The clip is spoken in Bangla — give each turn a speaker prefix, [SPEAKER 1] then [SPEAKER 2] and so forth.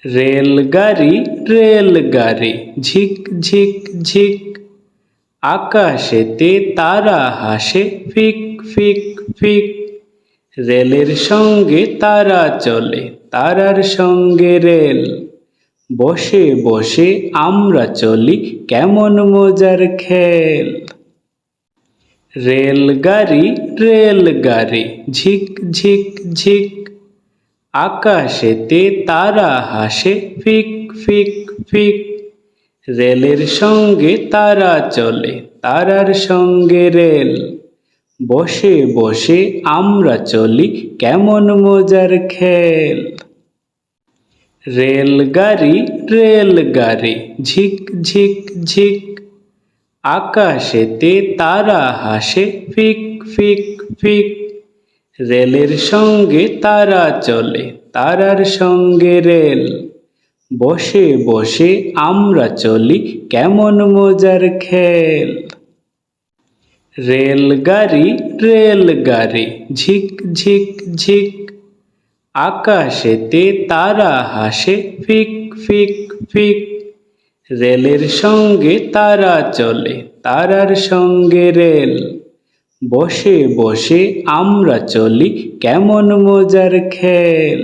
[SPEAKER 1] রেলগাড়ি রেলগাড়ি ঝিক ঝিক ঝিক, আকাশেতে তারা হাসে ফিক ফিক ফিক। রেলের সঙ্গে তারা চলে, তারার সঙ্গে রেল, বসে বসে আমরা চলি কেমন মজার খেল। রেলগাড়ি রেলগাড়ি ঝিক ঝিক ঝিক, আকাশেতে তারা হাসে ফিক ফিক ফিক। রেলের সঙ্গে তারা চলে, তারার সঙ্গে রেল, বসে বসে আমরা চলি কেমন মজার খেল। রেলগাড়ি রেলগাড়ি ঝিক ঝিক ঝিক, আকাশেতে তারা হাসে ফিক ফিক ফিক। রেলের সঙ্গে তারা চলে, তারার সঙ্গে রেল, বসে বসে আমরা চলি কেমন মজার খেল। রেলগাড়ি রেলগাড়ি ঝিক ঝিক ঝিক, আকাশেতে তারা হাসে ফিক ফিক ফিক। রেলের সঙ্গে তারা চলে, তারার সঙ্গে রেল, বসে বসে আমরা চলি কেমন মজার খেল।